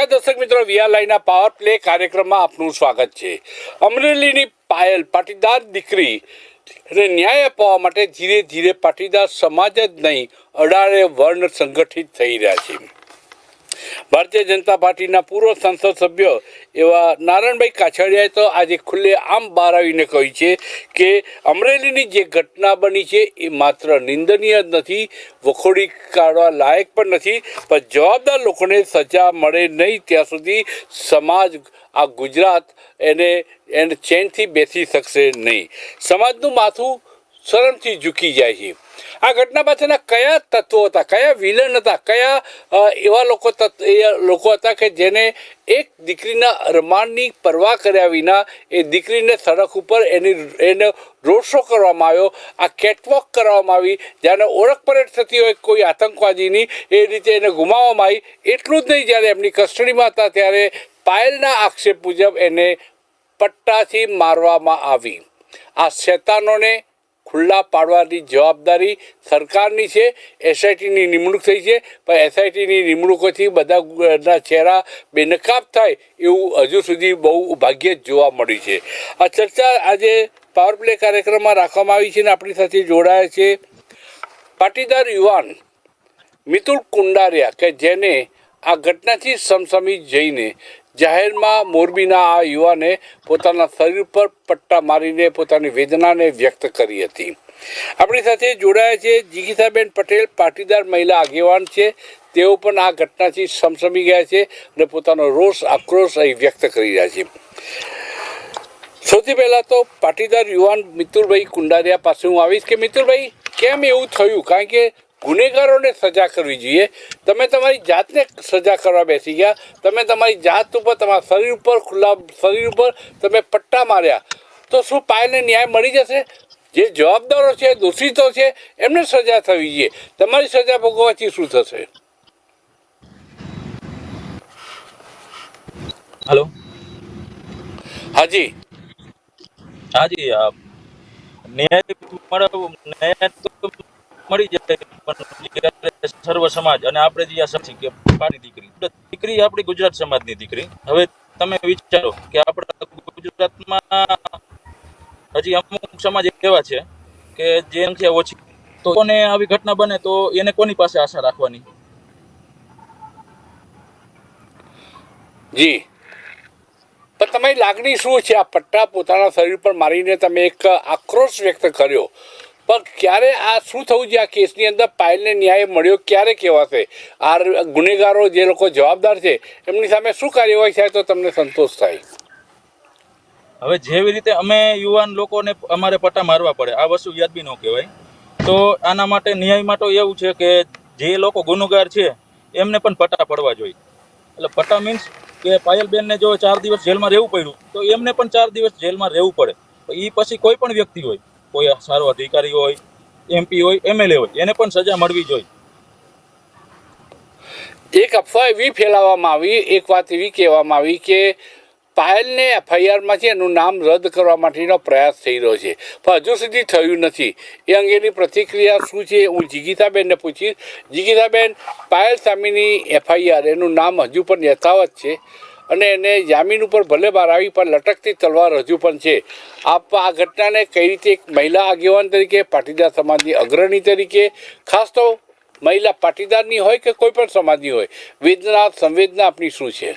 નમસ્કાર દર્શક મિત્રો, વીઆર લાઈવના પાવર પ્લે કાર્યક્રમમાં આપનું સ્વાગત છે। અમરેલીની પાયલ પાટીદાર દીકરી અને ન્યાય અપાવવા માટે ધીરે ધીરે પાટીદાર સમાજ જ નહીં, અઢારે વર્ણ સંગઠિત થઈ રહ્યા છે। ભારતીય જનતા પાર્ટીના પૂર્વ સંસદ સભ્ય એવા નારાયણભાઈ કાછડિયાએ તો આજે ખુલ્લે આમ બહાર આવીને કહ્યું છે કે અમરેલીની જે ઘટના બની છે એ માત્ર નિંદનીય જ નથી, વખોડી કાઢવા લાયક પણ નથી, પણ જવાબદાર લોકોને સજા મળે નહીં ત્યાં સુધી સમાજ, આ ગુજરાત એને ચેનથી બેસી શકશે નહીં। સમાજનું માથું શરમથી ઝૂકી જાય છે। આ ઘટના પાછળના કયા તત્વો હતા, કયા વિલન હતા, કયા એવા લોકો હતા કે જેને એક દીકરીના અરમાનની પરવા કર્યા વિના એ દીકરીને સડક ઉપર એને રોડ શો કરવામાં આવ્યો, આ કેટવોક કરવામાં આવી, જ્યારે ઓળખ પરેડ થતી હોય કોઈ આતંકવાદીની એ રીતે એને ગુમાવવામાં આવી। એટલું જ નહીં, જ્યારે એમની કસ્ટડીમાં હતા ત્યારે પાયલના આક્ષેપ મુજબ એને પટ્ટાથી મારવામાં આવી। આ શેતાનોને ખુલ્લા પાડવાની જવાબદારી સરકારની છે। એસઆઈટીની નિમણૂક થઈ છે, પણ એસઆઈટીની નિમણૂકોથી બધાના ચહેરા બેનકાબ થાય એવું હજુ સુધી બહુ ભાગ્યે જ જોવા મળ્યું છે। આ ચર્ચા આજે પાવર પ્લે કાર્યક્રમમાં રાખવામાં આવી છે અને આપણી સાથે જોડાયા છે પાટીદાર યુવાન મિતુલ કુંડારિયા કે જેને આ ઘટનાથી સમસમી જઈને જાહેરમાં મોરબીના આ યુવાને પોતાના શરીર પર પટ્ટા મારીને પોતાની વેદનાને વ્યક્ત કરી હતી। આપણી સાથે જોડાયા છે જીગીતાબેન પટેલ, પાટીદાર મહિલા આગેવાન છે। તેઓ પણ આ ઘટનાથી સમસમી ગયા છે અને પોતાનો રોષ, આક્રોશ અહીં વ્યક્ત કરી રહ્યા છે। સૌથી પહેલાં તો પાટીદાર યુવાન મિતુલભાઈ કુંડારિયા પાસે હું આવીશ કે મિતુલભાઈ, કેમ એવું થયું? કારણ કે ગુનેગારોને સજા કરવી જોઈએ, તમે તમારી જાતને સજા કરવા બેસી ગયા, તમે તમારી જાત ઉપર, તમારા શરીર ઉપર, ખુલ્લા શરીર ઉપર તમે પટ્ટા માર્યા, તો શું પાયલને ન્યાય મળી જશે? જે જવાબદારો છે, દોષિતો છે, એમને સજા થવી જોઈએ, તમારી સજા ભોગવવાથી શું થશે? હેલો, હાજી હાજી, ન્યાય મળી જાય, પણ સર્વ સમાજ અને આપણે જે સમજી કે પાડી દીકરી આપણી ગુજરાત સમાજની દીકરી। હવે તમે વિચારો કે આપણા ગુજરાતમાં હજી અમુક સમાજ એવા છે કે જે સંખ્યા ઓછી, તો કોને આવી ઘટના બને તો એને કોની પાસે આશા રાખવાની? જી, પણ તમારી લાગણી શું છે? આ પટ્ટા પોતાના શરીર પર મારીને તમે એક આક્રોશ વ્યક્ત કર્યો, પણ ક્યારે આ શું થવું જોઈએ? આ કેસની અંદર પાયલને ન્યાય મળ્યો ક્યારે કહેવાશે? આ ગુનેગારો જે લોકો જવાબદાર છે એમની સામે શું કાર્યવાહી થાય તો તમને સંતોષ થાય? હવે જેવી રીતે અમે યુવાન લોકોને અમારે પટ્ટા મારવા પડે, આ વસ્તુ યાદ બી ન કહેવાય, તો આના માટે ન્યાય માટે એવું છે કે જે લોકો ગુનેગાર છે એમને પણ પટ્ટા પડવા જોઈએ। એટલે પટ્ટા મીન્સ કે પાયલબેનને જો 4 દિવસ જેલમાં રહેવું પડ્યું તો એમને પણ 4 દિવસ જેલમાં રહેવું પડે। એ પછી કોઈ પણ વ્યક્તિ હોય, કોઈ સારો અધિકારી હોય, એમપી હોય, એમએલએ હોય, એને પણ સજા મળવી જોઈએ। એક અફવા એવી ફેલાવવામાં આવી, એક વાત એવી કહેવામાં આવી કે પાયલને એફઆઈઆરમાંથી એનું નામ રદ કરવા માટેનો પ્રયાસ થઈ રહ્યો છે, પણ હજુ સુધી થયું નથી। એ અંગેની પ્રતિક્રિયા શું છે હું જીગીતાબેનને પૂછીશ। જીગીતાબેન, પાયલ સામેની એફઆઈઆર, એનું નામ હજુ પણ યથાવત છે અને એને જામીન ઉપર ભલે બહાર આવી પણ લટકતી તલવાર હજુ પણ છે। આપ આ ઘટનાને કઈ રીતે એક મહિલા આગેવાન તરીકે, પાટીદાર સમાજની અગ્રણી તરીકે, ખાસ તો મહિલા પાટીદારની હોય કે કોઈ પણ સમાજની હોય, વેદના, સંવેદના આપણી શું છે?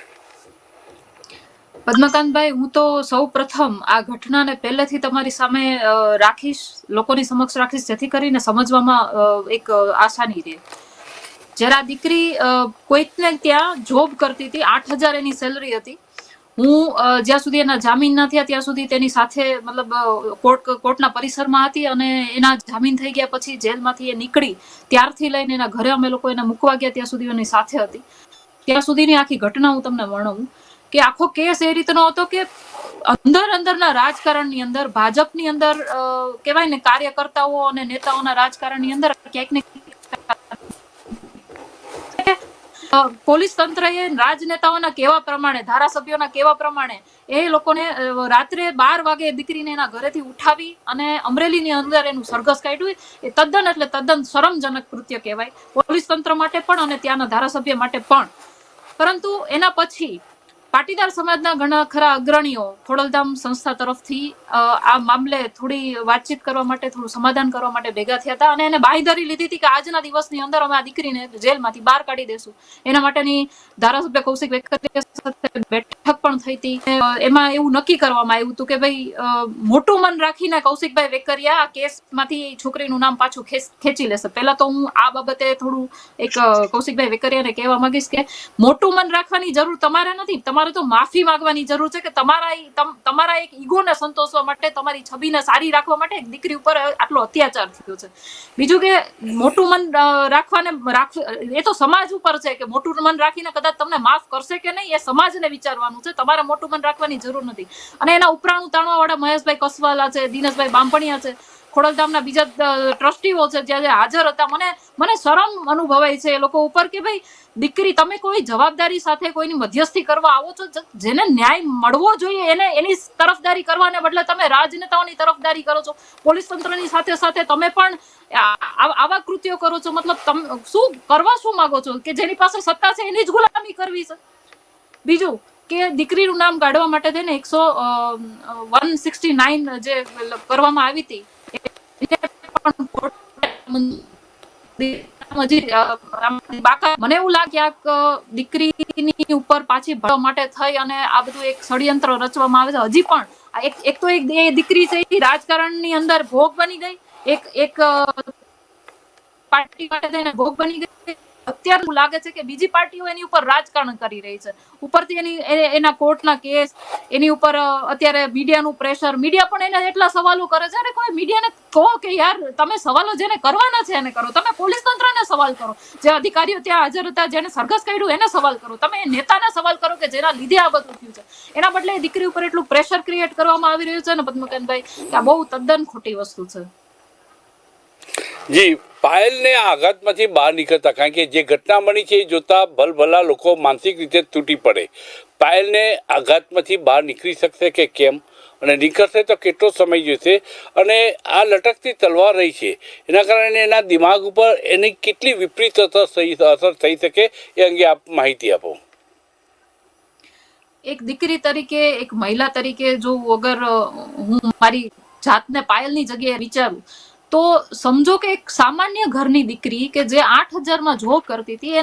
પદ્મકાંતભાઈ, હું તો સૌ પ્રથમ આ ઘટનાને પહેલેથી તમારી સામે રાખીશ, લોકોની સમક્ષ રાખીશ, જેથી કરીને સમજવામાં એક આસાની રહે। જ્યારે આ દીકરી કોઈકને ત્યાં જોબ કરતી હતી, 8,000 એની સેલરી હતી। હું જ્યાં સુધી એના જામીન ના થયા ત્યાં સુધી તેની સાથે મતલબ કોર્ટના પરિસરમાં હતી અને એના જામીન થઈ ગયા પછી જેલમાંથી એ નીકળી ત્યારથી લઈને એના ઘરે અમે લોકો એને મૂકવા ગયા ત્યાં સુધી એની સાથે હતી। ત્યાં સુધીની આખી ઘટના હું તમને વર્ણવું કે આખો કેસ એ રીતનો હતો કે અંદરના રાજકારણની અંદર, ભાજપની અંદર કહેવાય ને, કાર્યકર્તાઓ અને નેતાઓના રાજકારણની અંદર ક્યાંક ને પોલીસ તંત્રએ રાજનેતાઓના કહેવા પ્રમાણે, ધારાસભ્યોના કહેવા પ્રમાણે એ લોકોને રાત્રે 12 વાગે દીકરીને એના ઘરેથી ઉઠાવી અને અમરેલીની અંદર એનું સરઘસ કાઢ્યું। એ તદ્દન શરમજનક કૃત્ય કહેવાય, પોલીસ તંત્ર માટે પણ અને ત્યાંના ધારાસભ્ય માટે પણ। પરંતુ એના પછી પાટીદાર સમાજના ઘણા ખરા અગ્રણીઓ ખોડલધામ સંસ્થા તરફથી આ મામલે થોડી વાતચીત કરવા માટે, થોડું સમાધાન કરવા માટે ભેગા થયા હતા અને એને બાંયધરી લીધી હતી કે આજના દિવસની અંદર અમે આ દીકરીને જેલમાંથી બહાર કાઢી દેશું. એના માટેની ધારાસભ્ય કૌશિક વેકરિયા સાથે બેઠક પણ થઈ હતી. એમાં એવું નક્કી કરવામાં આવ્યું હતું કે ભાઈ મોટું મન રાખીને કૌશિકભાઈ વેકરિયા આ કેસમાંથી છોકરીનું નામ પાછું ખેંચી લેશે. પહેલા તો હું આ બાબતે થોડું એક કૌશિકભાઈ વેકરિયાને કહેવા માંગીશ કે મોટું મન રાખવાની જરૂર તમારે નથી. તમારે તો માફી માંગવાની જરૂર છે કે તમારા એક ઈગોને સંતોષવા માટે, તમારી છબીને સારી રાખવા માટે એક દીકરી ઉપર આટલો અત્યાચાર થયો છે. બીજું કે મોટું મન એ તો સમાજ ઉપર છે કે મોટું મન રાખીને કદાચ તમને માફ કરશે કે નહીં એ સમાજને વિચારવાનું છે. તમારે મોટું મન રાખવાની જરૂર નથી. અને એના ઉપરાણું તાણવાવાળા મહેશભાઈ કસવાલા છે, દિનેશભાઈ બાંભણિયા છે, ખોડલધામના બીજા ટ્રસ્ટીઓ છે જે હાજર હતા. મને શરમ અનુભવાય છે એ લોકો ઉપર કે ભાઈ દીકરી તમે કોઈ જવાબદારી સાથે કોઈની મધ્યસ્થી કરવા આવો છો, જેને ન્યાય મળવો જોઈએ એની તરફદારી કરવાને બદલે તમે રાજનેતાઓની તરફદારી કરો છો. પોલીસ તંત્રની સાથે સાથે તમે પણ આવા કૃત્યો કરો છો. મતલબ તમે શું માંગો છો કે જેની પાસે સત્તા છે એની જ ગુલામી કરવી છે? બીજું કે દીકરીનું નામ કાઢવા માટે થઈને 169 જે કરવામાં આવી હતી મને એવું લાગે દીકરીની ઉપર પાછી ભરવા માટે થઈ અને આ બધું એક ષડયંત્ર રચવામાં આવે છે. હજી પણ એક તો એ દીકરી છે એ રાજકારણની અંદર ભોગ બની ગઈ, એક પાર્ટી માટે થઈને ભોગ બની ગઈ. અત્યારે એવું લાગે છે કે બીજી પાર્ટીઓ એની ઉપર રાજકારણ કરી રહી છે. ઉપરથી એના કોર્ટના કેસ, એની ઉપર અત્યારે મીડિયાનું પ્રેશર, મીડિયા પણ એને એટલા સવાલો કરે છે. અરે કોઈ મીડિયાને કહો કે યાર તમે સવાલો જેને કરવાના છે એને કરો. તમે પોલીસ તંત્રને સવાલ કરો, જે અધિકારીઓ ત્યાં હાજર હતા જેને સરઘસ કાઢ્યું એને સવાલ કરો. તમે નેતાને સવાલ કરો કે જેના લીધે આ બધું થયું છે. એના બદલે દીકરી ઉપર એટલું પ્રેશર ક્રિએટ કરવામાં આવી રહ્યું છે ને પદ્મકાંતભાઈ, કે આ બહુ તદ્દન ખોટી વસ્તુ છે. જી, પાયલને આઘાતમાંથી બહાર નીકળતા, કારણ કે જે ઘટના બની છે એ જોતા ભલભલા લોકો માનસિક રીતે તૂટી પડે. પાયલને આઘાતમાંથી બહાર નીકળી શકશે કે કેમ, અને નીકળશે તો કેટલો સમય જશે, અને આ લટકતી તલવાર રહી છે એના કારણે એના દિમાગ ઉપર એની કેટલી વિપરીત અસર થઈ શકે એ અંગે આપ માહિતી આપો. એક દીકરી તરીકે, એક મહિલા તરીકે જો અગર હું મારી જાતને પાયલની જગ્યાએ વિચારું તો સમજો કે એક સામાન્ય ઘરની દીકરી કે જે 8,000માં જોબ કરતી હતી,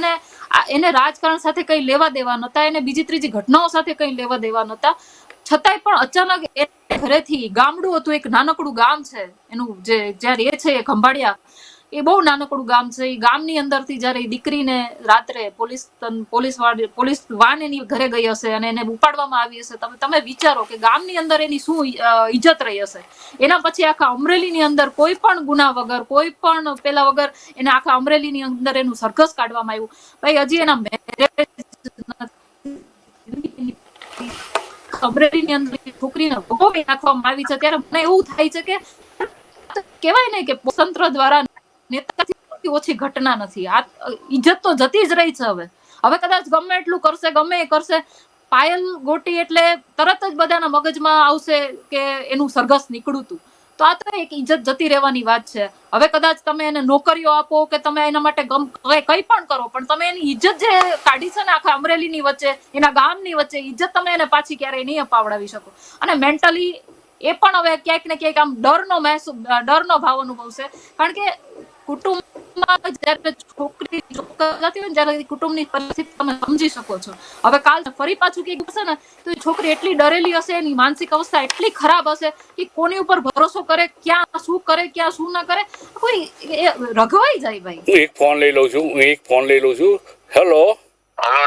એને રાજકારણ સાથે કઈ લેવા દેવા નતા, એને બીજી ત્રીજી ઘટનાઓ સાથે કઈ લેવા દેવા નતા, છતાંય પણ અચાનક એ ઘરેથી, ગામડું હતું, એક નાનકડું ગામ છે એનું, જે જ્યાં રહે છે એ ખંભાળિયા, એ બહુ નાનકડું ગામ છે. એ ગામની અંદરથી જયારે દીકરીને રાત્રે પોલીસ વાન એની ઘરે ગઈ હશે અને એને ઉપાડવામાં આવી હશે, તમે વિચારો કે ગામની અંદર એની શું ઇજ્જત રહી હશે. એના પછી આખા અમરેલીની અંદર કોઈ પણ ગુના વગર, કોઈ પણ પેલા વગર એને આખા અમરેલીની અંદર એનું સરઘસ કાઢવામાં આવ્યું. ભાઈ હજી એના અમરેલીની અંદર છોકરીને ભોગવી નાખવામાં આવી છે. ત્યારે મને એવું થાય છે કે કહેવાય ને કે તંત્ર દ્વારા નેતાથી ઓછી ઘટના નથી. આ ઇજ્જત તો જતી જ રહી છે. હવે કદાચ ગમે એટલું કરશે, ગમે એ કરશે, પાયલ ગોટી એટલે તરત જ બધાના મગજમાં આવશે કે એનું સરઘસ નીકળ્યું હતું. તો આ તો એક ઇજ્જત જતી રહેવાની વાત છે. હવે કદાચ તમે એને નોકરીઓ આપો કે તમે એના માટે કઈ પણ કરો, પણ તમે એની ઇજ્જત જે કાઢી છે ને આખા અમરેલીની વચ્ચે, એના ગામની વચ્ચે, ઇજ્જત તમે એને પાછી ક્યારેય નહીં અપાવડાવી શકો. અને મેન્ટલી એ પણ હવે ક્યાંક ને ક્યાંક આમ ડરનો ભાવ અનુભવશે. કારણ કે કુટુંબમાં જયારે છોકરી જતી હોય ને ત્યારે કુટુંબની પરિસ્થિતિ તમે સમજી શકો છો. હવે કાલ ફરી પાછું કઈક હશે ને તો એ છોકરી એટલી ડરેલી હશે, એની માનસિક અવસ્થા એટલી ખરાબ હશે કે કોની ઉપર ભરોસો કરે, ક્યાં શું કરે, ક્યાં શું ના કરે, કોઈ રઘવાઈ જાય. ભાઈ હું એક ફોન લઈ લઉં છું. હેલો,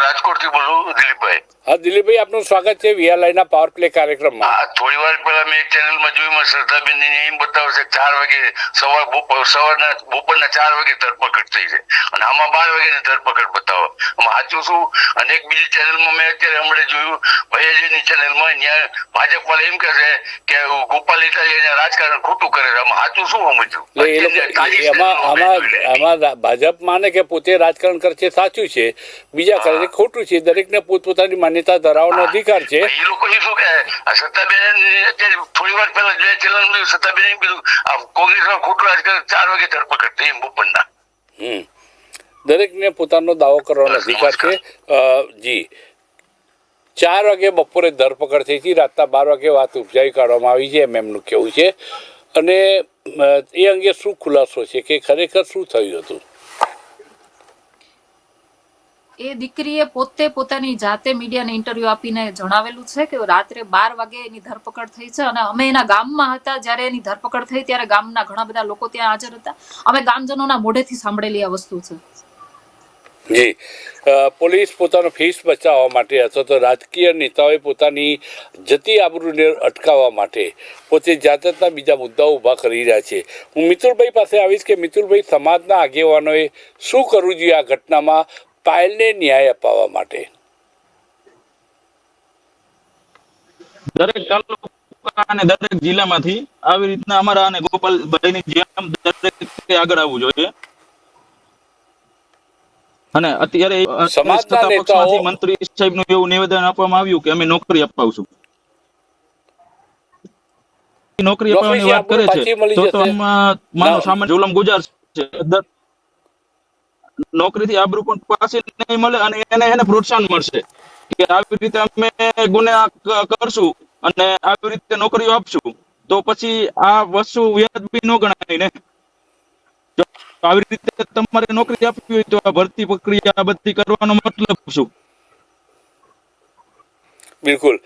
રાજકોટ થી બોલું, દિલીપભાઈ. હા દિલીપભાઈ, આપનું સ્વાગત છે વીઆરઆઈના પાવર પ્લે કાર્યક્રમમાં. થોડી વાર પહેલા મેં એક ચેનલમાં જોયું, શ્રદ્ધાબેન એમ બતાવે છે 4 વાગે સવારના બપોરના 4 વાગે ધરપકડ થઈ છે, અને આમાં 12 વાગ્યાની ધરપકડ બતાવો. આમાં સાચું શું? અને એક બીજી ચેનલમાં મેં અત્યારે હમણાં જોયું, ભૈયાજીની ચેનલમાં ત્યાં ભાજપ વાળા એમ કહે છે કે ગોપાલ ઇટાલિયા રાજકારણ ખોટું કરે છે. આમાં સાચું શું સમજ્યું? આમાં ભાજપ માને કે પોતે રાજકારણ કરે છે સાચું છે, બીજા કરે છે ખોટું છે. દરેકને પોતપોતાની માન્યતા ધરાવવાનો અધિકાર છે. એ લોકો શું કે સત્તાબેન અત્યારે થોડી વાર પહેલા જે ચેનલ સત્તાબેન એમ કીધું કોંગ્રેસમાં ખોટું રાજકારણ 4 વાગે ધરપકડ થઈ એમ બપોરના. દરેકને પોતાનો દાવો કરવાનો અધિકાર છે. જી 4 વાગે બપોરે ધરપકડ થઈ હતી, રાતના 12 વાગે વાત ઉપજાવી કાઢવામાં આવી છે એમ એમનું કહેવું છે. અને એ અંગે શું ખુલાસો છે કે ખરેખર શું થયું હતું? એ દીકરીએ પોતાની જાતે મીડિયાને ઇન્ટરવ્યુ આપીને જણાવેલું છે કે રાત્રે 12 વાગે એની ધરપકડ થઈ છે અને અમે એના ગામમાં હતા જ્યારે એની ધરપકડ થઈ ત્યારે ગામના ઘણા બધા લોકો ત્યાં હાજર હતા. અમે ગામજનોના મોઢેથી સાંભળેલી આ વસ્તુ છે. જી, પોલીસ પોતાનો ફેસ બચાવવા માટે અથવા તો રાજકીય નેતાઓએ પોતાની જતી આબરૂને અટકાવવા માટે પોતે જાતના બીજા મુદ્દાઓ ઊભા કરી રહ્યા છે. હું મિતુલભાઈ પાસે આવીશ કે મિતુલભાઈ, સમાજના આગેવાનોએ શું કરવું જોઈએ આ ઘટનામાં પાયલને ન્યાય અપાવવા માટે? દરેક તાલુકા અને દરેક જિલ્લામાંથી આવી રીતના અમારા અને ગોપાલભાઈની જેમ દરેક આગળ આવવું જોઈએ. અને અત્યારે સમાજના સત્તા નેતાઓ પક્ષમાંથી મંત્રી સાહેબનું એવું નિવેદન આપવામાં આવ્યું કે અમે નોકરી અપાવશું. નોકરી અપાવવાની વાત કરે છે તો માનો સામાન્ય જુલમ ગુજારશે, નોકરીથી આબરૂ પણ પાછી નહીં મળે અને એને પ્રોત્સાહન મળશે કે આવી રીતે અમે ગુના કરશું અને આવી રીતે નોકરીઓ આપશું તો પછી આ વસ્તુ વ્યાજબી ન ગણાય ને. જો આવી રીતે તમારે નોકરી આપવી હોય તો આ ભરતી પ્રક્રિયા બધી કરવાનો મતલબ શું? બિલકુલ.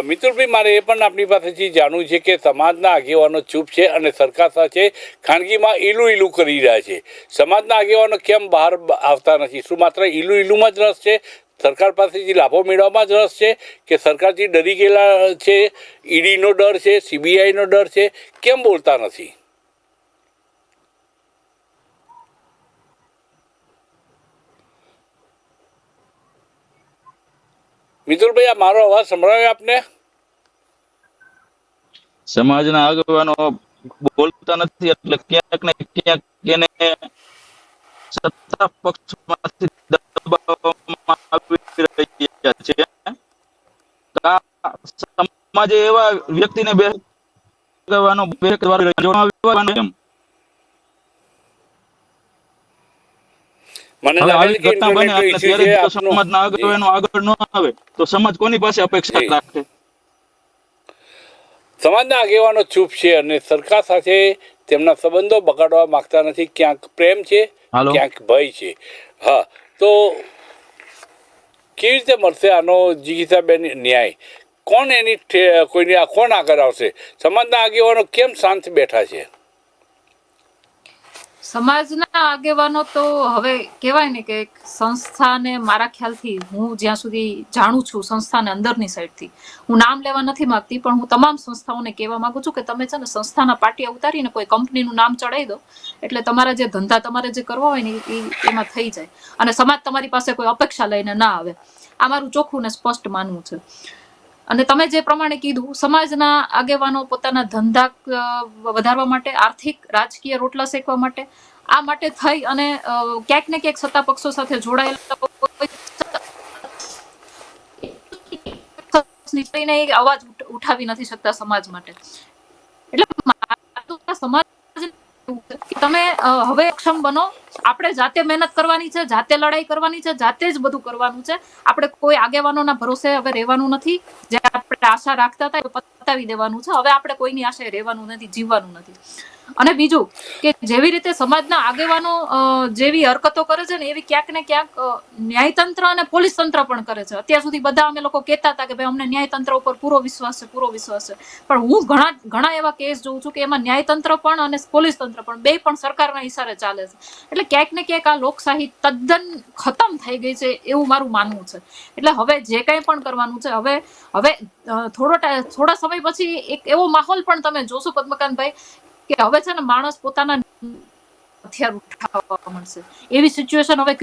મિતુલભાઈ, મારે એ પણ આપણી પાસેથી જાણવું છે કે સમાજના આગેવાનો ચૂપ છે અને સરકાર સાથે ખાનગીમાં ઈલું કરી રહ્યા છે. સમાજના આગેવાનો કેમ બહાર આવતા નથી? શું માત્ર ઈલુમાં જ રસ છે? સરકાર પાસેથી લાભો મેળવવામાં જ રસ છે કે સરકારથી ડરી ગયેલા છે? ઈડીનો ડર છે, CBIનો ડર છે, કેમ બોલતા નથી? મિતુલભાઈ, આ મારો અવાજ સંભળાયો આપને? સમાજના આગેવાનો બોલતા નથી એટલે ક્યાંક ને ક્યાંક એને સત્તા પક્ષમાંથી દબાવવામાં આવી રહ્યા છે. સમાજે એવા વ્યક્તિને આગેવાનો એમ મને હવે લાગે આવી છે કે ઘટના બને અને ઇન્ટરનેટનો ઇસ્યુ ત્યારે છે જો આપનો. સમાજના આગેવાનો આગળ ન આવે તો સમાજ કોની પાસે અપેક્ષા રાખે? સમાજના આગેવાનો ચૂપ છે અને સરકાર સાથે તેમના સંબંધો બગાડવા માંગતા નથી. ક્યાંક પ્રેમ છે, ક્યાંક ભય છે. હા, તો કેવી રીતે મળશે આનો જીગીતાબેન ન્યાય? કોણ એની કોણ આગળ આવશે? સમાજના આગેવાનો કેમ શાંત બેઠા છે? સમાજના આગેવાનો તો હવે કહેવાય ને કે સંસ્થાને, મારા ખ્યાલથી હું જ્યાં સુધી જાણું છું સંસ્થાને અંદરની સાઈડથી, હું નામ લેવા નથી માંગતી પણ હું તમામ સંસ્થાઓને કહેવા માંગુ છું કે તમે છે ને સંસ્થાના પાટિયા ઉતારીને કોઈ કંપનીનું નામ ચડાવી દો એટલે તમારા જે ધંધા તમારે જે કરવા હોય ને એમાં થઈ જાય અને સમાજ તમારી પાસે કોઈ અપેક્ષા લઈને ના આવે. આ મારું ચોખ્ખું ને સ્પષ્ટ માનવું છે. અને તમે જે પ્રમાણે કીધું, સમાજના આગેવાનો પોતાના ધંધા વધારવા માટે, આર્થિક રાજકીય રોટલા શેકવા માટે, આ માટે થઈ અને ક્યાંક ને ક્યાંક સત્તા પક્ષો સાથે જોડાયેલા અવાજ ઉઠાવી નથી શકતા સમાજ માટે. એટલે સમાજ તમે હવે સક્ષમ બનો, આપણે જાતે મહેનત કરવાની છે, જાતે લડાઈ કરવાની છે, જાતે જ બધું કરવાનું છે. આપણે કોઈ આગેવાનોના ભરોસે હવે રહેવાનું નથી. જે આપણે આશા રાખતા હતા એ પતાવી દેવાનું છે. હવે આપણે કોઈની આશાએ રહેવાનું નથી, જીવવાનું નથી. અને બીજું કે જેવી રીતે સમાજના આગેવાનો જેવી હરકતો કરે છે ને એવી ક્યાંક ને ક્યાંક ન્યાયતંત્ર અને પોલીસ તંત્ર પણ કરે છે. અત્યાર સુધી બધા અમે લોકો કહેતા હતા કે ભાઈ અમને ન્યાયતંત્ર ઉપર પૂરો વિશ્વાસ છે. પણ હું ઘણા એવા કેસ જોઉં છું કે એમાં ન્યાયતંત્ર પણ અને પોલીસ તંત્ર પણ બે પણ સરકારના ઈશારે ચાલે છે. એટલે ક્યાંક ને ક્યાંક આ લોકશાહી તદ્દન ખતમ થઈ ગઈ છે એવું મારું માનવું છે. એટલે હવે જે કંઈ પણ કરવાનું છે, હવે થોડા સમય પછી એક એવો માહોલ પણ તમે જોશો પદ્મકાંતભાઈ કે હવે છે ને માણસ પોતાના હથિયાર ઉઠાવવા મળશે એવી સિચ્યુએશન હવે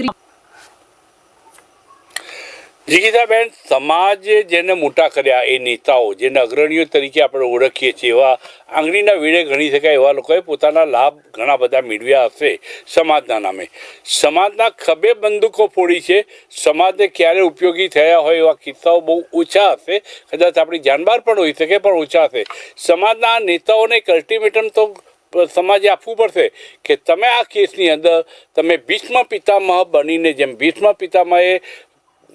જીગીતાબેન, સમાજે જેને મોટા કર્યા એ નેતાઓ, જેને અગ્રણીઓ તરીકે આપણે ઓળખીએ છીએ, એવા આંગળીના વેળે ગણી શકાય એવા લોકોએ પોતાના લાભ ઘણા બધા મેળવ્યા હશે સમાજના નામે. સમાજના ખભે બંદૂકો ફોડી છે. સમાજને ક્યારે ઉપયોગી થયા હોય એવા કિસ્સાઓ બહુ ઓછા હશે. કદાચ આપણી જાનબાર પણ હોઈ શકે પણ ઓછા હશે. સમાજના નેતાઓને એક અલ્ટિમેટમ તો સમાજે આપવું પડશે કે તમે આ કેસની અંદર તમે ભીષ્મ પિતામહ બનીને જેમ ભીષ્મ પિતામહે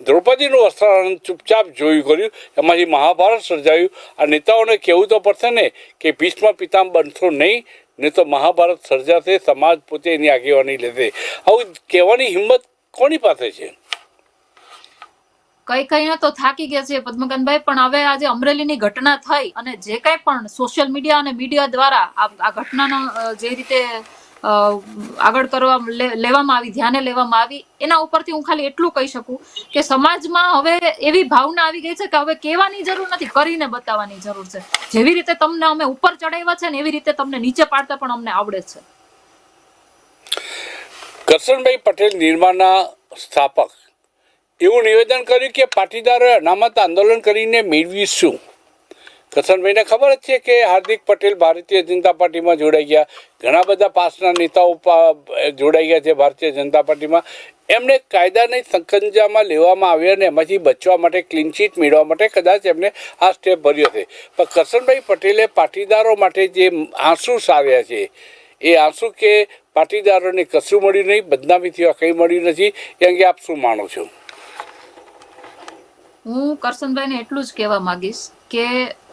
દ્રૌપદીનું વસ્ત્રાહરણ ચૂપચાપ જોયું કર્યું, એમાંથી મહાભારત સર્જાયું. આ નેતાઓને કહેવું તો પડશે ને કે ભીષ્મ પિતામહ બનશો નહીં તો મહાભારત સર્જાશે, સમાજ પોતે એની આગેવાની લેશે. આવું કહેવાની હિંમત કોની પાસે છે? કઈ તો થાકી ગયા છે પદ્મકાંતભાઈ, પણ હવે આજે અમરેલીની ઘટના થઈ અને જે કઈ પણ સોશિયલ મીડિયા અને મીડિયા દ્વારા આ ઘટનાનો જે રીતે આગળ લેવામાં આવી, ધ્યાને લેવામાં આવી, એના ઉપરથી હું ખાલી એટલું કહી શકું કે સમાજમાં હવે એવી ભાવના આવી ગઈ છે કે હવે કહેવાની જરૂર નથી, કરીને બતાવવાની જરૂર છે. જેવી રીતે તમને અમે ઉપર ચડાવ્યા છે ને એવી રીતે તમને નીચે પાડતા પણ અમને આવડે છે. કરશનભાઈ પટેલ નિર્માના સ્થાપક એવું નિવેદન કર્યું કે પાટીદારોએ અનામત આંદોલન કરીને મેળવ્યું શું? કરશનભાઈને ખબર જ છે કે હાર્દિક પટેલ ભારતીય જનતા પાર્ટીમાં જોડાઈ ગયા, ઘણા બધા પાસના નેતાઓ જોડાઈ ગયા છે ભારતીય જનતા પાર્ટીમાં. એમને કાયદાની સંકંજામાં લેવામાં આવ્યા અને એમાંથી બચવા માટે, ક્લીન ચીટ મેળવવા માટે કદાચ એમને આ સ્ટેપ ભર્યો છે. પણ કરશનભાઈ પટેલે પાટીદારો માટે જે આંસુ સાર્યા છે એ આંસુ કે પાટીદારોને કશું મળ્યું નહીં, બદનામી થવા કંઈ મળ્યું નથી, એ અંગે આપ શું માનો છો? હું કરશનભાઈને એટલું જ કહેવા માંગીશ કે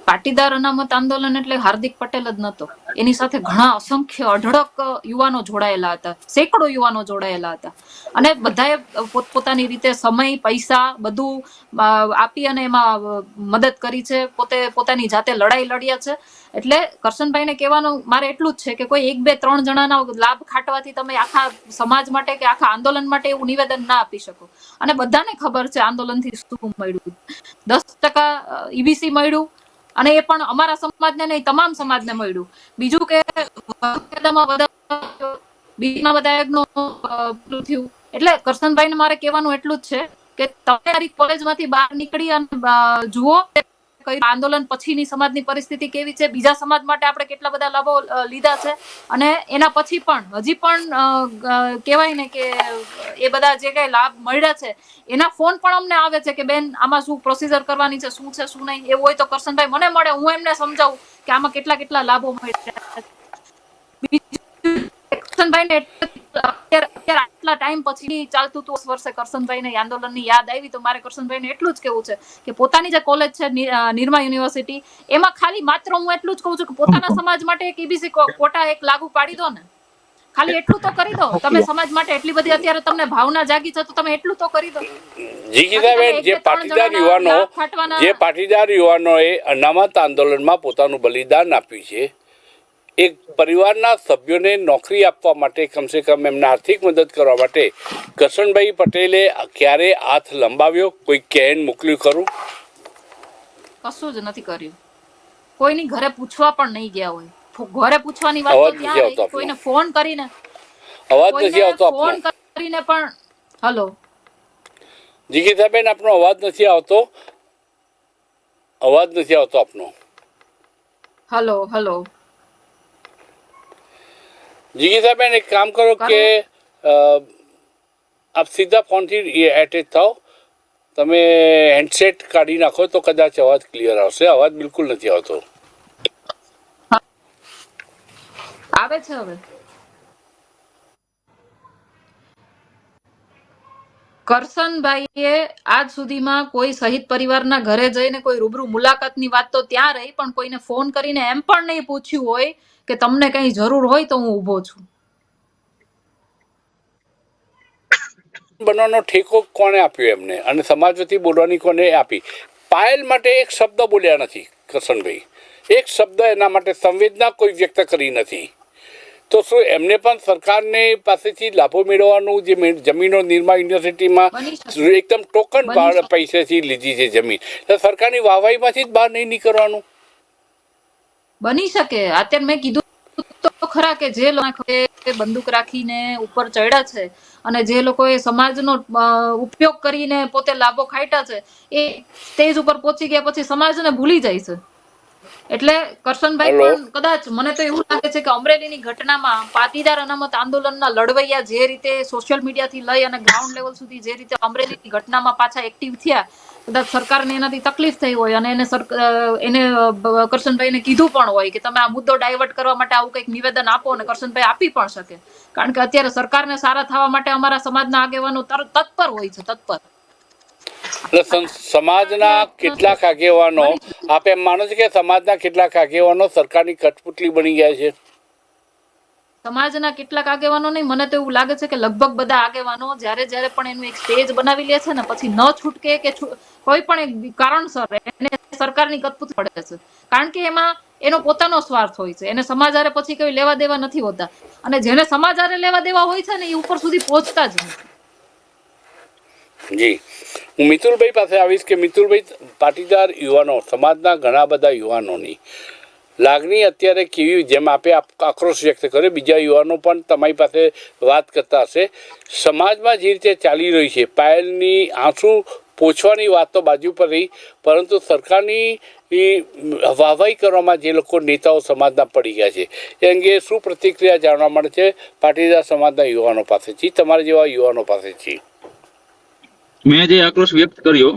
પાટીદાર અનામત આંદોલન એટલે હાર્દિક પટેલ જ નહોતો, એની સાથે ઘણા અસંખ્ય અઢળક યુવાનો જોડાયેલા હતા, સેંકડો યુવાનો જોડાયેલા હતા, અને બધાએ પોતપોતાની રીતે સમય, પૈસા બધું આપી અને એમાં મદદ કરી છે, પોતાની જાતે લડાઈ લડ્યા છે. એટલે કરશનભાઈને કહેવાનું મારે એટલું જ છે કે કોઈ 1, 2, 3 જણાના લાભ ખાટવાથી તમે આખા સમાજ માટે કે આખા આંદોલન માટે એવું નિવેદન ના આપી શકો. અને બધાને ખબર છે આંદોલનથી શું મળ્યું. 10% ઈબીસી મળ્યું, અને એ પણ અમારા સમાજને નહીં, તમામ સમાજને મળ્યું. બીજું કે બીજમાં બધા થયું. એટલે કરશનભાઈને મારે કહેવાનું એટલું જ છે કે તમે તમારી કોલેજમાંથી બહાર નીકળી અને જુઓ આંદોલન પછીની સમાજની પરિસ્થિતિ કેવી છે, બીજા સમાજ માટે આપણે કેટલા બધા લાભો લીધા છે, અને એના પછી પણ હજી પણ કહેવાય ને કે એ બધા જે કઈ લાભ મળ્યા છે એના ફોન પણ અમને આવે છે કે બેન આમાં શું પ્રોસિજર કરવાની છે, શું છે શું નહીં. એવું હોય તો કરશનભાઈ મને મળે, હું એમને સમજાવું કે આમાં કેટલા લાભો મળ્યા. કરશનભાઈને અત્યારે આટલા ટાઈમ પછી ચાલતું હતું વર્ષે કરશનભાઈને આંદોલનની યાદ આવી, તો મારે કરશનભાઈને એટલું જ કેવું છે કે પોતાની જે કોલેજ છે નિરમા યુનિવર્સિટી, એમાં ખાલી માત્ર હું એટલું જ કહું છું કે પોતાના સમાજ માટે એક ઈબીસી કોટા એક લાગુ પાડી દો ને, ખાલી એટલું તો કરી દો. તમે સમાજ માટે એટલી બધી અત્યારે તમને ભાવના જાગી છે તો તમે એટલું તો કરી દો. જીગીતાબેન, જે પાટીદાર યુવાનોએ અનામત આંદોલનમાં પોતાનું બલિદાન આપ્યું છે, એક પરિવારના સભ્યોને નોકરી આપવા માટે, કમસે કમ એમને આર્થિક મદદ કરવા માટે કરશનભાઈ પટેલે ક્યારે હાથ લંબાવ્યો, કોઈ કહેન મોકલ્યું ખરું? કશું જ નથી કર્યું. કોઈની ઘરે પૂછવા પણ નહીં ગયા હોય. ઘરે પૂછવાની વાત તો ત્યાં રહી, કોઈને ફોન કરીને અવાજ નથી આવતો ફોન કરીને પણ. હલો જીગીતાબેન, આપનો અવાજ નથી આવતો, અવાજ નથી આવતો આપનો. હલો જીગીતાબેન, એક કામ કરો કે આપ સીધા ફોનથી એટેચ થાઓ, તમે હેન્ડસેટ કાઢી નાખો તો કદાચ અવાજ ક્લિયર આવશે. અવાજ બિલકુલ નથી આવતો. આવે છે હવે? કરશનભાઈએ આજ સુધીમાં કોઈ શહીદ પરિવારના ઘરે જઈને કોઈ રૂબરૂ મુલાકાતની વાત તો ત્યાં રહી, પણ કોઈને ફોન કરીને એમ પણ નહીં પૂછ્યું હોય કે તમને કઈ જરૂર હોય તો હું ઊભો છું. બનવાનો ઠેકો કોને આપ્યો એમને, અને સમાજ વતી બોલવાની કોને આપી? પાયલ માટે એક શબ્દ બોલ્યા નથી કરશનભાઈ, એક શબ્દ એના માટે સંવેદના કોઈ વ્યક્ત કરી નથી. તો શું એમને પણ સરકારને પાસેથી લાભો મેળવવાનું, જે જમીનો નિરમા યુનિવર્સિટીમાં એકદમ ટોકન પૈસાથી લીધી છે જમીન, તો સરકારની વાહવાહીમાંથી જ બહાર નહીં નીકળવાનું? બની શકે. અત્યારે મેં કીધું તો ખરા કે જે લોકો બંદૂક રાખીને ઉપર ચડ્યા છે અને જે લોકોએ સમાજનો ઉપયોગ કરીને પોતે લાભો ખાટ્યા છે, એ સ્ટેજ ઉપર પહોંચી ગયા પછી સમાજને ભૂલી જાય છે. એટલે કરશનભાઈ પણ કદાચ, મને તો એવું લાગે છે કે અમરેલીની ઘટનામાં પાટીદાર અનામત આંદોલનના લડવૈયા જે રીતે સોશિયલ મીડિયાથી લઈ અને ગ્રાઉન્ડ લેવલ સુધી જે રીતે અમરેલીની ઘટનામાં પાછા એક્ટિવ થયા, કદાચ સરકારને એનાથી તકલીફ થઈ હોય અને એને કરશનભાઈને કીધું પણ હોય કે તમે આ મુદ્દો ડાયવર્ટ કરવા માટે આવું કંઈક નિવેદન આપો, અને કરશનભાઈ આપી પણ શકે, કારણ કે અત્યારે સરકારને સારા થવા માટે અમારા સમાજના આગેવાનો તત્પર હોય છે, તત્પર. એટલે સમાજના કેટલાક આગેવાનો, આપ એમ માનો છો કે સમાજના કેટલાક આગેવાનો સરકારની કઠપુતલી બની ગયા છે? સમાજના કેટલાક આગેવાનો નહીં, મને તો એવું લાગે છે કે લગભગ બધા આગેવાનો જ્યારે પણ એનું એક સ્ટેજ બનાવી લે છે ને, પછી ન છૂટકે કે કોઈ પણ એક કારણસર એને સરકારની કટપુતળી પડે છે, કારણ કે એમાં એનો પોતાનો સ્વાર્થ હોય છે, એને સમાજ હારે પછી કોઈ લેવા દેવા નથી હોતા, અને જેને સમાજ હારે લેવા દેવા હોય છે ને એ ઉપર સુધી પહોંચતા જ નથી. જી, હું મિતુલભાઈ પાસે આવીશ કે મિતુલભાઈ, પાટીદાર યુવાનો, સમાજના ઘણા બધા યુવાનોની લાગણી અત્યારે કેવી, જેમ આપે આક્રોશ વ્યક્ત કર્યો, બીજા યુવાનો પણ તમારી પાસે વાત કરતા હશે, સમાજમાં જે રીતે ચાલી રહી છે, પાયલની આંસુ પોછવાની વાત તો બાજુ પર રહી, પરંતુ સરકારની વાહવાહી કરવામાં જે લોકો નેતાઓ સમાજના પડી ગયા છે, એ અંગે શું પ્રતિક્રિયા જાણવા મળે છે પાટીદાર સમાજના યુવાનો પાસેથી, તમારા જેવા યુવાનો પાસેથી? મેં જે આક્રોશ વ્યક્ત કર્યો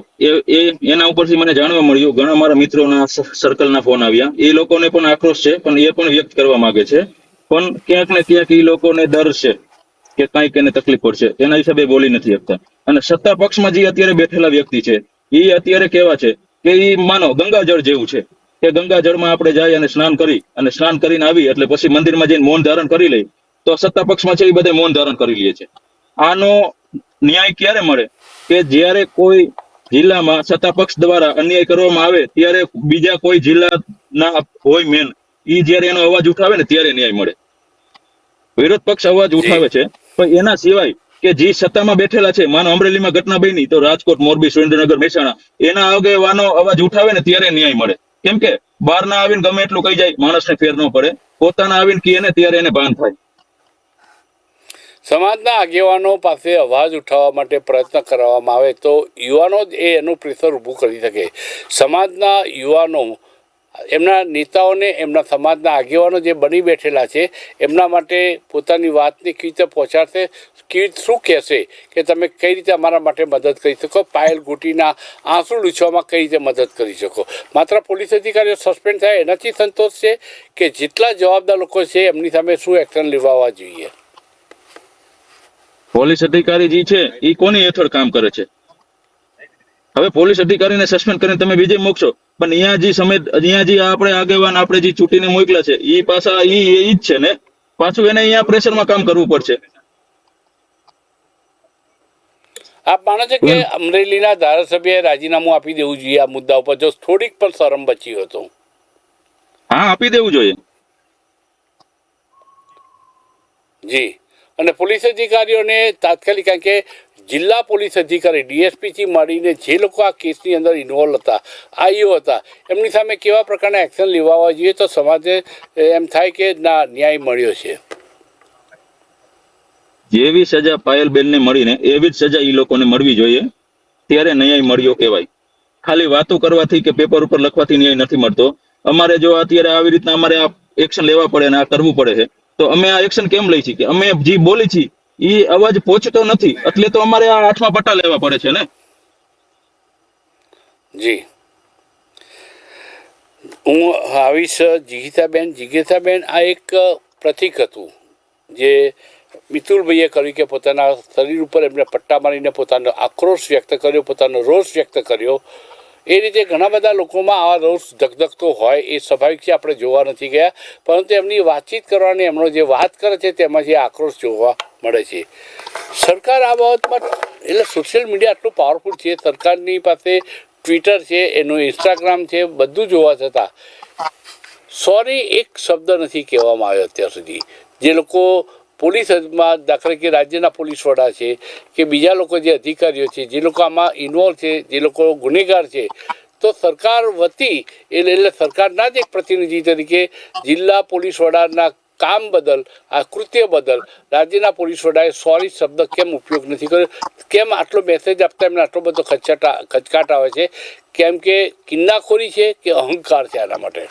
એના ઉપરથી મને જાણવા મળ્યું, ઘણા મારા મિત્રોના સર્કલના ફોન આવ્યા, એ લોકોને પણ આક્રોશ છે, પણ એ પણ વ્યક્ત કરવા માંગે છે, પણ ક્યાંક ને ક્યાંક એ લોકોને ડર છે કે કંઈક એને તકલીફ પડશે, એના હિસાબે બોલી નથી શકતા. અને સત્તા પક્ષમાં જે અત્યારે બેઠેલા વ્યક્તિ છે એ અત્યારે કેવા છે કે એ માનો ગંગાજળ જેવું છે, કે ગંગાજળમાં આપણે જાય અને સ્નાન કરીને આવી એટલે પછી મંદિરમાં જઈને મૌન ધારણ કરી લઈ, તો સત્તા પક્ષમાં છે એ બધા મૌન ધારણ કરી લે છે. આનો ન્યાય ક્યારે મળે કે જ્યારે કોઈ જિલ્લામાં સત્તા પક્ષ દ્વારા અન્યાય કરવામાં આવે ત્યારે બીજા કોઈ જિલ્લાના હોય મેન, ઈ જ્યારે એનો અવાજ ઉઠાવે ને ત્યારે ન્યાય મળે. વિરોધ પક્ષ અવાજ ઉઠાવે છે, પણ એના સિવાય કે જે સત્તામાં બેઠેલા છે, માનો અમરેલીમાં ઘટના બની તો રાજકોટ, મોરબી, સુરેન્દ્રનગર, મહેસાણા, એના આગેવાનો અવાજ ઉઠાવે ને ત્યારે ન્યાય મળે. કેમ કે બહારના આવીને ગમે એટલું કહી જાય, માણસને ફેર ન પડે, પોતાના આવીને કહે ને ત્યારે એને ભાન થાય. સમાજના આગેવાનો પાસે અવાજ ઉઠાવવા માટે પ્રયત્ન કરવામાં આવે તો યુવાનો જ એનું પ્રેશર ઊભું કરી શકે. સમાજના યુવાનો એમના નેતાઓને, એમના સમાજના આગેવાનો જે બની બેઠેલા છે એમના માટે પોતાની વાતને કેવી રીતે પહોંચાડશે, શું કહેશે કે તમે કઈ રીતે અમારા માટે મદદ કરી શકો, પાયલ ગુટીના આંસુ લૂછવામાં કઈ રીતે મદદ કરી શકો. માત્ર પોલીસ અધિકારીઓ સસ્પેન્ડ થાય એનાથી સંતોષ છે કે જેટલા જવાબદાર લોકો છે એમની સામે શું એક્શન લેવા જોઈએ? પોલીસ અધિકારી જે છે એ કોની હેઠળ કામ કરે છે? હવે પોલીસ અધિકારીને સસ્પેન્ડ કરીને તમે બીજે મોકશો, પણ અહીંયા જે આપણે આગેવાન આપણે જે ચૂંટીને મોકલ્યા છે એ પાછા ઈ જ છે ને, પાછું એને અહીંયા પ્રેશરમાં કામ કરવું પડશે. આપ માનો છો કે અમરેલીના ધારાસભ્યએ રાજીનામું આપી દેવું જોઈએ આ મુદ્દા ઉપર, જો થોડીક પણ શરમ બચી હતો? હા, આપી દેવું જોઈએ. જી, અને પોલીસ અધિકારીઓને તાત્કાલિક, કારણ કે જિલ્લા પોલીસ અધિકારી ડીએસપીથી મળીને જે લોકો આ કેસની અંદર ઇન્વોલ્વ હતા, આઈઓ હતા, એમની સામે કેવા પ્રકારના એક્શન લેવા જોઈએ તો સમાજે એમ થાય કે ના, ન્યાય મળ્યો છે? જેવી સજા પાયલબેનને મળીને એવી જ સજા એ લોકોને મળવી જોઈએ, ત્યારે ન્યાય મળ્યો કહેવાય. ખાલી વાતો કરવાથી કે પેપર ઉપર લખવાથી ન્યાય નથી મળતો. અમારે જો અત્યારે આવી રીતના અમારે આ એક્શન લેવા પડે અને આ કરવું પડે છે, તો અમે આ એક્શન કેમ લઈ છીએ કે અમે જે બોલી છીએ એ અવાજ પહોંચતો નથી, એટલે તો અમારે આ 8મા પટ્ટા લેવા પડે છે ને. જી, હું આવીશ જિગીતાબેન, આ એક પ્રતીક હતું જે મિતુલભાઈએ કર્યું કે પોતાના શરીર ઉપર એમને પટ્ટા મારીને પોતાનો આક્રોશ વ્યક્ત કર્યો, પોતાનો રોષ વ્યક્ત કર્યો. એ રીતે ઘણા બધા લોકોમાં આવા રોષ ધગધગતો હોય, એ સ્વાભાવિક છે, આપણે જોવા નથી ગયા, પરંતુ એમની વાતચીત કરવાની, એમનો જે વાત કરે છે તેમાંથી આક્રોશ જોવા મળે છે. સરકાર આ બાબતમાં, એટલે સોશિયલ મીડિયા આટલું પાવરફુલ છે, સરકારની પાસે ટ્વિટર છે, એનું ઇન્સ્ટાગ્રામ છે, બધું જોવા છતાં સોરી એક શબ્દ નથી કહેવામાં આવ્યો અત્યાર સુધી. જે લોકો પોલીસમાં, દાખલા કે રાજ્યના પોલીસ વડા છે કે બીજા લોકો જે અધિકારીઓ છે, જે લોકો આમાં ઇન્વોલ્વ છે, જે લોકો ગુનેગાર છે, તો સરકાર વતી એટલે સરકારના જ એક પ્રતિનિધિ તરીકે જિલ્લા પોલીસ વડાના કામ બદલ, આ કૃત્ય બદલ રાજ્યના પોલીસ વડાએ સોરી શબ્દ કેમ ઉપયોગ નથી કર્યો? કેમ આટલો મેસેજ આપતા એમને આટલો બધો ખચકાટ આવે છે? કેમ કે કિન્નાખોરી છે કે અહંકાર છે આના માટે?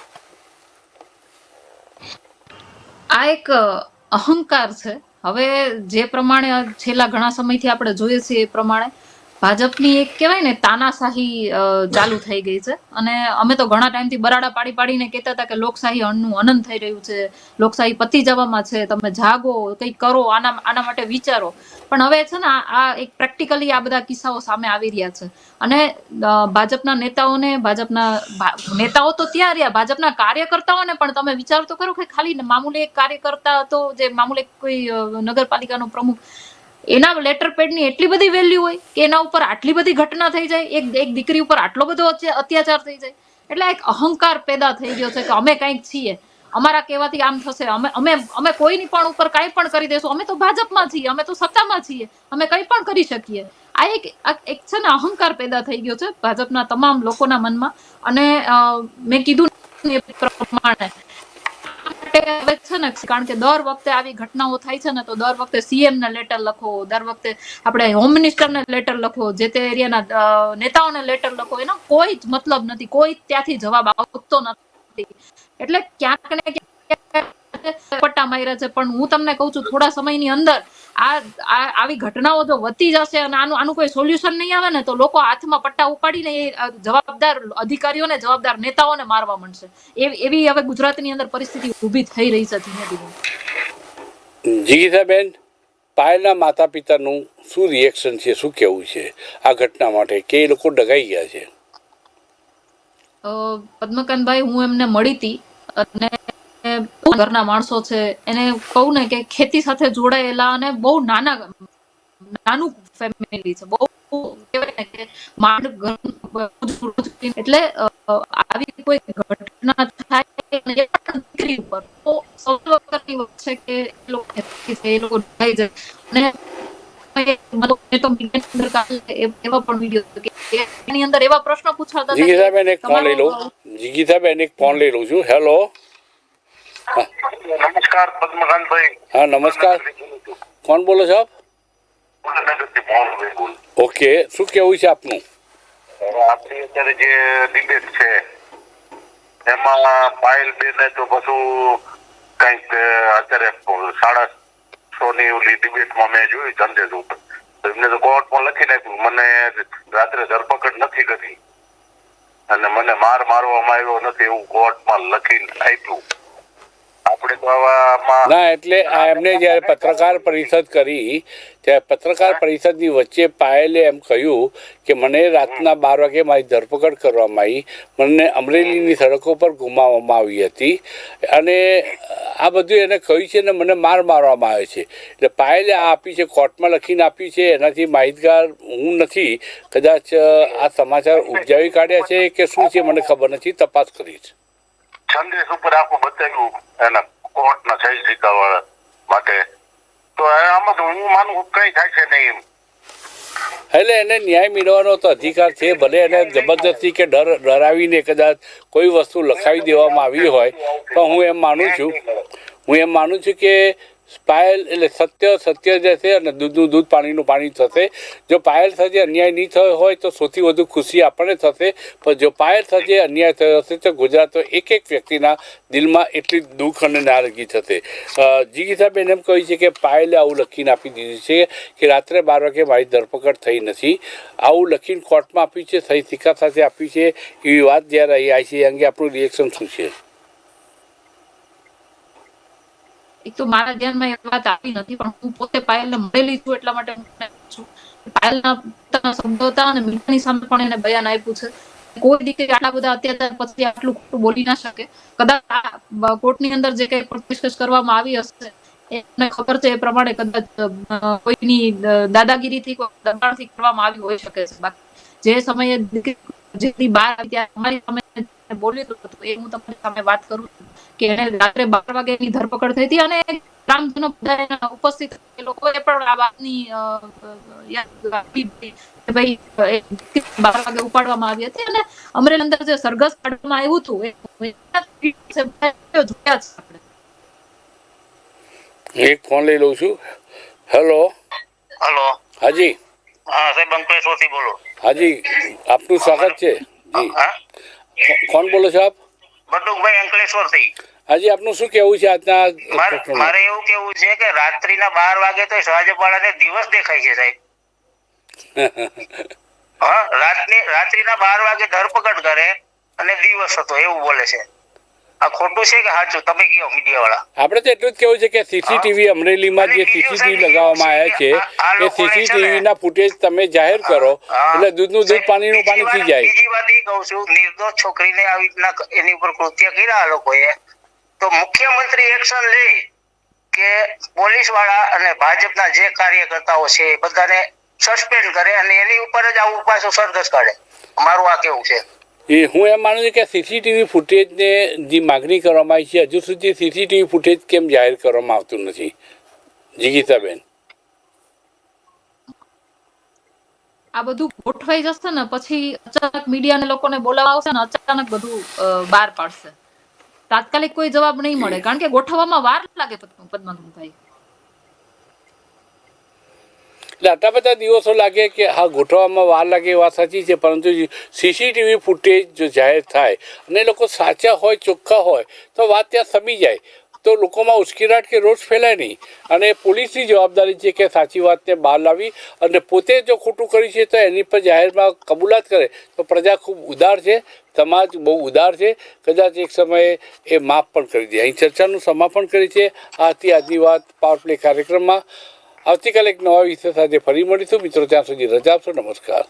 આ એક અહંકાર છે. હવે જે પ્રમાણે છેલ્લા ઘણા સમયથી આપણે જોઈએ છીએ એ પ્રમાણે ભાજપની એક કહેવાય ને તાનાશાહી ચાલુ થઈ ગઈ છે અને અમે તો ઘણા ટાઈમથી બરાડા પાડી પાડીને કહેતા હતા કે લોકશાહી અણનું અનંત થઈ રહ્યું છે, લોકશાહી પતી જવામાં છે, તમે જાગો, કંઈક કરો, આના માટે વિચારો. પણ હવે છે ને આ એક પ્રેક્ટિકલી આ બધા કિસ્સાઓ સામે આવી રહ્યા છે અને ભાજપના નેતાઓ તો ત્યાં રહ્યા, ભાજપના કાર્યકર્તાઓને પણ તમે વિચાર તો કરો કે ખાલી મામૂલી એક કાર્યકર્તા હતો, જે મામૂલી કોઈ નગરપાલિકાનો પ્રમુખ, એના લેટર પેડની એટલી બધી વેલ્યુ હોય કે એના ઉપર આટલી બધી ઘટના થઈ જાય, એક દીકરી ઉપર આટલો બધો અત્યાચાર થઈ જાય. એટલે એક અહંકાર પેદા થઈ ગયો છે કે અમે કંઈક છીએ, અમારા કહેવાથી આમ થશે, અમે કોઈની પણ ઉપર કાંઈ પણ કરી દેશું, અમે તો ભાજપમાં છીએ, અમે તો સત્તામાં છીએ, અમે કંઈ પણ કરી શકીએ. આ એક છે ને અહંકાર પેદા થઈ ગયો છે ભાજપના તમામ લોકોના મનમાં. અને મેં કીધું એ પ્રમાણે હવે છે ને, કારણ કે દર વખતે આવી ઘટનાઓ થાય છે ને, તો દર વખતે સીએમ ને લેટર લખો, દર વખતે આપણે હોમ મિનિસ્ટર ને લેટર લખો, જે તે એરિયાના નેતાઓને લેટર લખો, એનો કોઈ જ મતલબ નથી, કોઈ ત્યાંથી જવાબ આવતો નથી. એટલે ક્યાંક ને ક્યાંક પટ્ટા માર્યા છે. પણ હું તમને કહું છું, થોડા સમયની અંદર આવી ઘટનાઓ જો વધતી જશે અને આનું કોઈ સોલ્યુશન નહીં આવે ને, તો લોકો હાથમાં પટ્ટા ઉપાડીને એ જવાબદાર અધિકારીઓને, જવાબદાર નેતાઓને મારવા માંડશે. એવી હવે ગુજરાતની અંદર પરિસ્થિતિ ઊભી થઈ રહી છે ધીમે ધીમે. જીગીતાબેન, પાયલના માતા પિતાનું શું રિએક્શન છે, શું કહેવું છે આ ઘટના માટે, કે એ લોકો ડગાઈ ગયા છે? પદ્મકાંતભાઈ, હું એમને મળી હતી અને ઘરના માણસો છે, એને કહું ને કે ખેતી સાથે જોડાયેલા અને બહુ નાનું ફેમિલી છે, બહુ કહેવાય ને કે માંડ. એટલે આવી કોઈ ઘટના થાય એ પણ દીકરી ઉપર, તો સૌથી વખતની વાત છે કે એ લોકો ડગાઈ જાય. અને એવા પણ વિડીયો કે એની અંદર એવા પ્રશ્નો પૂછાતા હતા. જીગીતાબેન, એક ફોન લઈ લઉં. જીગીતાબેન, એક ફોન લઈ લઉં છું. હેલો. નમસ્કાર પદ્મકાંતભાઈ. હા, નમસ્કાર. કોણ બોલો છો આપ? ઓકે, શું કેવું છે આપનું? આપણી અત્યારે જે ડિબેટ છે એમાં પાયલ બેને તો બધું કઈક અત્યારે 650 ની ઓલી ડિબેટમાં મેં જોયું સંદેશ ઉપર, તો એમને તો કોર્ટમાં લખી નાખ્યું, મને રાત્રે ધરપકડ નથી કરી અને મને મારવામાં આવ્યો નથી એવું કોર્ટમાં લખીને આપ્યું. આપણે તો આવામાં ના, એટલે એમને જ્યારે પત્રકાર પરિષદ કરી, ત્યારે પત્રકાર પરિષદની વચ્ચે પાયલે એમ કહ્યું કે મને રાતના 12 વાગે મારી ધરપકડ કરવામાં આવી, મને અમરેલીની સડકો પર ગુમાવવામાં આવી હતી અને આ બધું એને કહ્યું છે ને મને મારવામાં આવે છે. એટલે પાયલે આ આપી છે, કોર્ટમાં લખીને આપ્યું છે, એનાથી માહિતગાર હું નથી. કદાચ આ સમાચાર ઉપજાવી કાઢ્યા છે કે શું છે મને ખબર નથી, તપાસ કરીશ. સંદેશ ઉપર આખું બતાવ્યું એના કોર્ટના સહી સિક્કા માટે, તો આમાં તો હું માનું કઈ થાય છે નહીં. એટલે એને ન્યાય મેળવવાનો તો અધિકાર છે, ભલે એને જબરદસ્તી કે ડરાવીને કદાચ કોઈ વસ્તુ લખાવી દેવામાં આવી હોય, પણ હું એમ માનું છું કે પાયલ એટલે સત્ય જશે અને દૂધનું દૂધ પાણીનું પાણી થશે. જો પાયલ સાથે અન્યાય નહીં થયો હોય તો સૌથી વધુ ખુશી આપણને થશે, પણ જો પાયલ સાથે અન્યાય થયો હશે તો ગુજરાતનો એક વ્યક્તિના દિલમાં એટલી દુઃખ અને નારાજગી થશે. જીગીતાબેન એમ કહ્યું છે કે પાયલે આવું લખીને આપી દીધું છે કે રાત્રે 12 વાગે મારી ધરપકડ થઈ નથી, આવું લખીને કોર્ટમાં આપ્યું છે, સહી સિક્કા સાથે આપ્યું છે, એવી વાત જ્યારે અહીં આવી છે. એ અંગે આપણું રિએક્શન શું છે? એક તો મારા ધ્યાનમાં એ વાત આવી નથી, પણ હું પોતે પાયલને મળેલી છું એટલા માટે છું. પાયલના પોતાના શબ્દો હતા અને મીડિયાની સામે પણ એને બયાન આપ્યું છે. કોઈ દીકરી આટલા બધા અત્યાચાર પછી આટલું ખોટું બોલી ના શકે. કદાચ કોર્ટની અંદર જે કઈ પૂછપરછ કરવામાં આવી હશે, એને ખબર છે એ પ્રમાણે કદાચ કોઈની દાદાગીરીથી, કોઈ દબાણથી કરવામાં આવી હોઈ શકે છે. બાકી જે સમયે દીકરી બહાર આવી ત્યારે અમારી સામે બોલી હતું, એ હું તમારી સામે વાત કરું છું કે એને રાત્રે 12 વાગ્યાની ધરપકડ થઈ હતી અને ગ્રામજનો બધા ઉપસ્થિત લોકોએ પણ આ વાતની યાદ રાખી કે ભાઈ 12 વાગે ઉપાડવામાં આવી હતી અને અમરેલી અંદર જે સરઘસ કાઢવામાં આવ્યું હતું એ જોયા છે આપણે. એક ફોન લઈ લઉં છું. હેલો. હાજી. હા સાહેબ, અંકલેશ્વરથી બોલો. હાજી, આપનું સ્વાગત છે. જી, કોણ બોલો છો આપ? બટુકભાઈ, અંકલેશ્વરથી. હાજી, આપનું શું કહેવું છે આજના? મારે એવું કેવું છે કે રાત્રિના 12 વાગે તો રાજ્યપાલાને દિવસ દેખાય છે સાહેબ. હા, રાત્રિના 12 વાગે ધરપકડ કરે અને દિવસ હતો એવું બોલે છે. આ ખોટું છે કે સાચું? તમે કહો મીડિયા વાળા. આપણે તો એટલું જ કહેવું છે કે સીસીટીવી અમરેલીમાં જે સીસીટીવી લગાવવામાં આવ્યા છે એ સીસીટીવીના ફૂટેજ તમે જાહેર કરો એટલે દૂધનું દૂધ પાણીનું પાણી થઈ જાય. બીજી વાત એ કહું છું, નિર્દોષ છોકરીને આવી રીતના એની ઉપર કૃત્ય કર્યા આ લોકોએ, તો મુખ્યમંત્રી એક્શન લે કે પોલીસ વાળા અને ભાજપના જે કાર્યકર્તાઓ છે એ બધાને સસ્પેન્ડ કરે અને એની ઉપર જ આવું પાછું સરઘસ કાઢે. મારું આ કેવું છે. હું એમ માનું છું કે સીસીટીવી ફૂટેજને જે માગણી કરવામાં આવી છે હજુ સુધી સીસીટીવી ફૂટેજ કેમ જાહેર કરવામાં આવતું નથી જીગીતાબેન? આ બધું ગોઠવાઈ જશે ને પછી અચાનક મીડિયાને લોકોને બોલાવવા આવશે ને અચાનક બધું બહાર પાડશે. તાત્કાલિક કોઈ જવાબ નહીં મળે કારણ કે ગોઠવવામાં વાર લાગે પદ્મનાભભાઈ. એટલે આટલા બધા દિવસો લાગે કે હા ગોઠવવામાં વાર લાગે એ વાત સાચી છે, પરંતુ સીસીટીવી ફૂટેજ જો જાહેર થાય અને લોકો સાચા હોય ચોખ્ખા હોય તો વાત ત્યાં સમી જાય તો લોકોમાં ઉશ્કેરાટ કે રોષ ફેલાય નહીં. અને પોલીસની જવાબદારી છે કે સાચી વાતને બહાર લાવી અને પોતે જો ખોટું કર્યું છે તો એની પર જાહેરમાં કબૂલાત કરે તો પ્રજા ખૂબ ઉદાર છે, સમાજ બહુ ઉદાર છે, કદાચ એક સમયે એ માફ પણ કરી દે. અહીં ચર્ચાનું સમાપન કરી છે. આથી આજની વાત પાવર પ્લે કાર્યક્રમમાં. આવતીકાલે એક નવા વિષય સાથે ફરી મળીશું મિત્રો. ત્યાં સુધી રજા આપશો. નમસ્કાર.